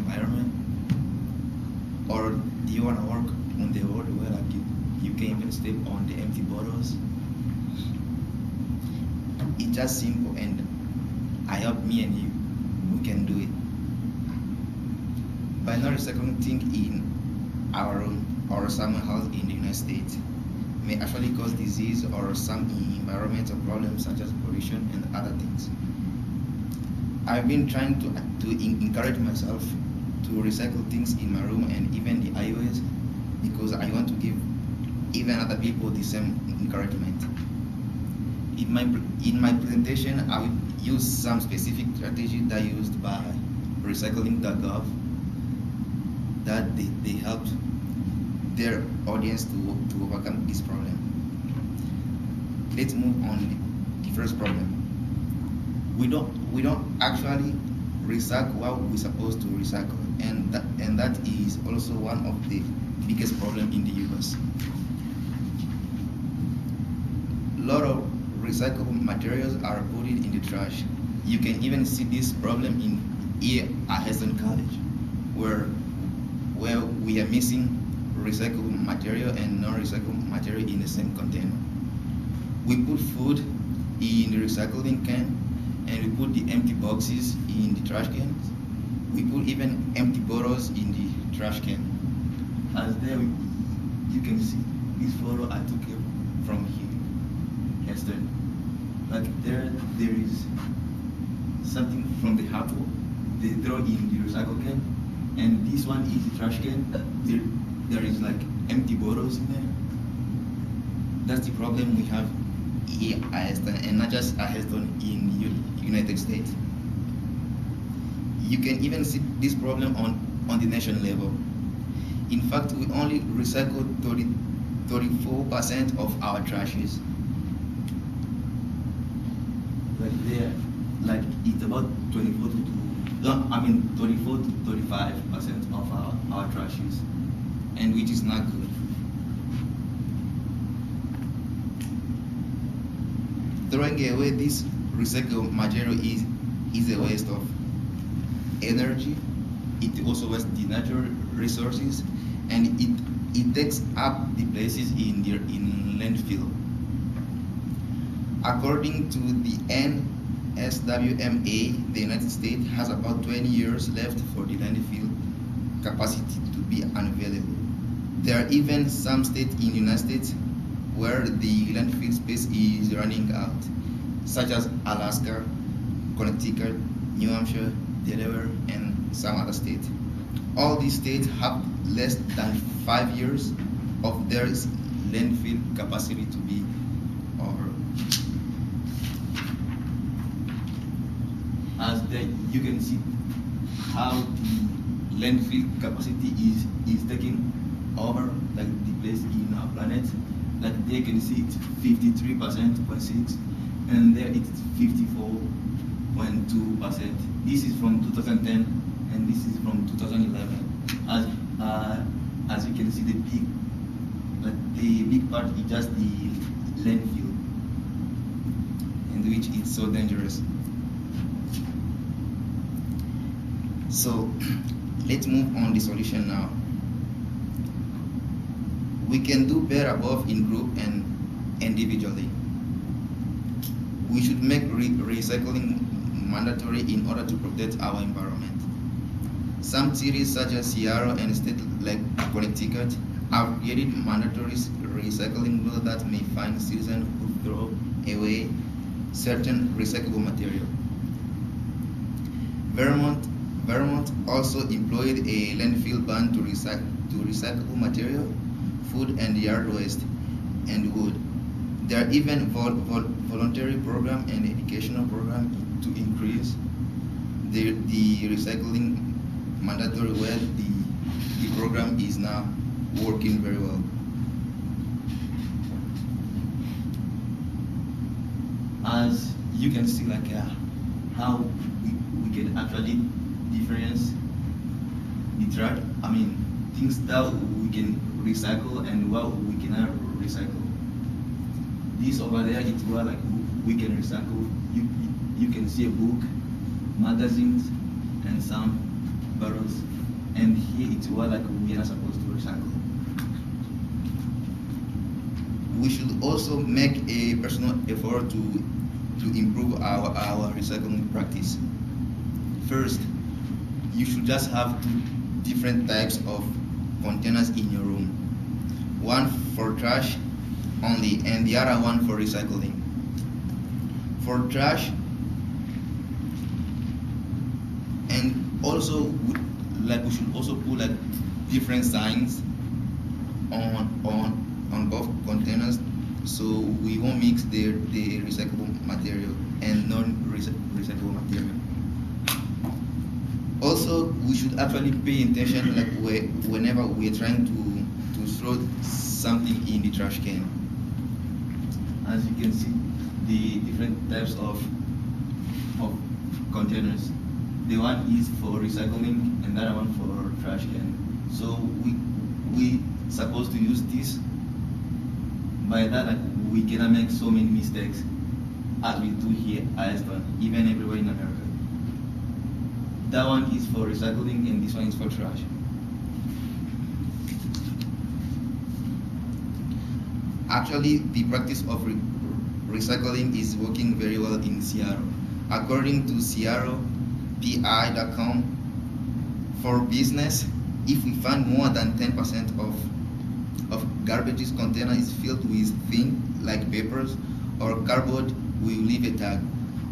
environment? Or do you want to work on the road where like you can even step on the empty bottles? It's just simple, and I hope me and you, we can do it. By not recycling things in our room or somewhere else in the United States may actually cause disease or some environmental problems such as pollution and other things. I've been trying to encourage myself to recycle things in my room and even the highways because I want to give even other people the same encouragement. In my presentation, I will use some specific strategies that are used by recycling.gov that they helped their audience to overcome this problem. Let's move on the first problem. We don't actually recycle what we're supposed to recycle, and that is also one of the biggest problems in the US. A lot of recyclable materials are put in the trash. You can even see this problem here at Heston College, where we are missing recyclable material and non-recyclable material in the same container. We put food in the recycling can, and we put the empty boxes in the trash cans. We put even empty bottles in the trash can. As there, you can see this photo I took it from here, Heston. Like there is something from the apple they throw in the recycle can, and this one is the trash can. There is like empty bottles in there. That's the problem we have here at Heston, and not just at Heston in United States. You can even see this problem on the nation level. In fact, we only recycle 34% of our trashes. Like there, like it's about 34 to 35% of our trashes, and which is not good. Throwing away this recycled material is a waste of energy. It also wastes the natural resources, and it takes up the places in landfill. According to the NSWMA, the United States has about 20 years left for the landfill capacity to be unavailable. There are even some states in the United States where the landfill space is running out, such as Alaska, Connecticut, New Hampshire, Delaware, and some other states. All these states have less than 5 years of their landfill capacity to be over. As you can see how the landfill capacity is taking over like the place in our planet. Like there you can see it's 53.6, and there it's 54.2%. This is from 2010, and this is from 2011. As you can see, the big part is just the landfill, and which is so dangerous. So let's move on the solution now. We can do better both in group and individually. We should make recycling mandatory in order to protect our environment. Some cities such as Seattle and states like Connecticut have created mandatory recycling laws that may fine citizens who throw away certain recyclable material. Vermont also employed a landfill ban to recyclable material, food and yard waste, and wood. There are even voluntary program and educational program to increase the recycling mandatory, where the program is now working very well. As you can see, like how we can actually difference the trash. Things that we can recycle and what we cannot recycle. This over there, it's where like we can recycle. You can see a book, magazines, and some bottles, and here it's what like we are not supposed to recycle. We should also make a personal effort to improve our recycling practice. First, you should just have two different types of containers in your room. One for trash only and the other one for recycling. For trash, and also we should also put like different signs on both containers, so we won't mix the recyclable material and non-recyclable material. Also, we should actually pay attention like whenever we're trying to throw something in the trash can. As you can see, the different types of containers. The one is for recycling and the other one for trash can. So we supposed to use this. By that, like, we cannot make so many mistakes as we do here at Aston, even everywhere in America. That one is for recycling and this one is for trash. Actually, the practice of recycling is working very well in Seattle. According to SeattlePI.com, for business, if we find more than 10% of garbage container is filled with things like papers or cardboard, we will leave a tag.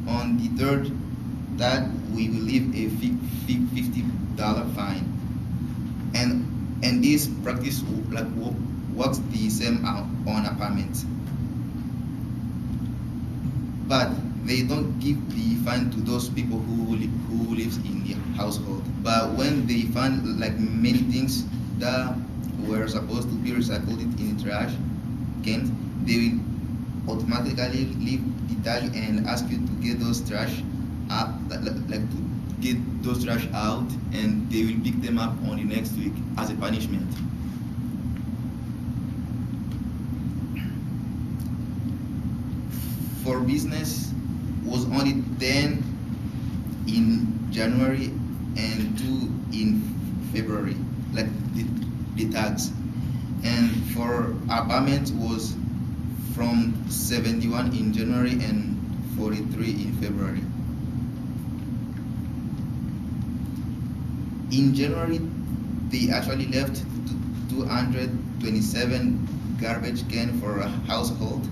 On the third tag, we will leave a $50 fine. And this practice like works the same on apartments. But they don't give the fine to those people who lives in the household. But when they find like many things that were supposed to be recycled in the trash cans, they will automatically leave the tag and ask you to get those trash up, like to get those trash out, and they will pick them up on the next week as a punishment. For business, was only 10 in January and 2 in February, like the tags. And for apartments was from 71 in January and 43 in February. In January, they actually left 227 garbage cans for a household,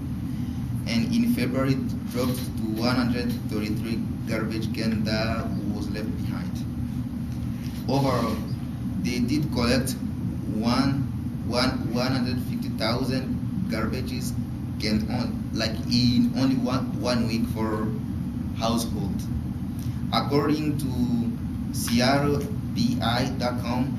and in February it dropped to 133 garbage cans that was left behind. Overall, they did collect 150,000 garbages cans like in only one week for household. According to SeattlePI.com,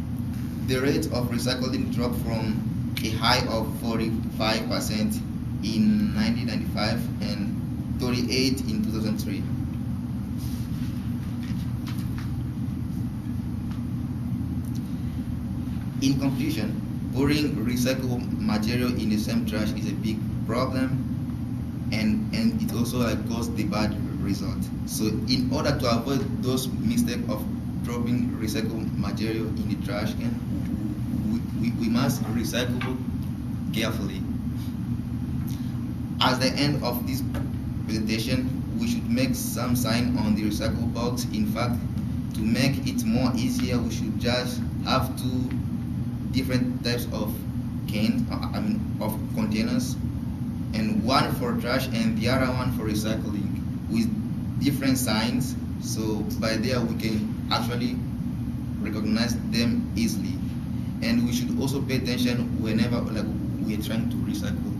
the rate of recycling dropped from a high of 45% in 1995 and 38 in 2003. In conclusion, pouring recyclable material in the same trash is a big problem, and it also causes the bad result. So in order to avoid those mistakes of dropping recyclable material in the trash can, we must recycle carefully. At the end of this presentation, we should make some sign on the recyclable box. In fact, to make it more easier, we should just have two different types of of containers, and one for trash and the other one for recycling with different signs. So by there we can actually recognize them easily, and we should also pay attention whenever we are trying to recycle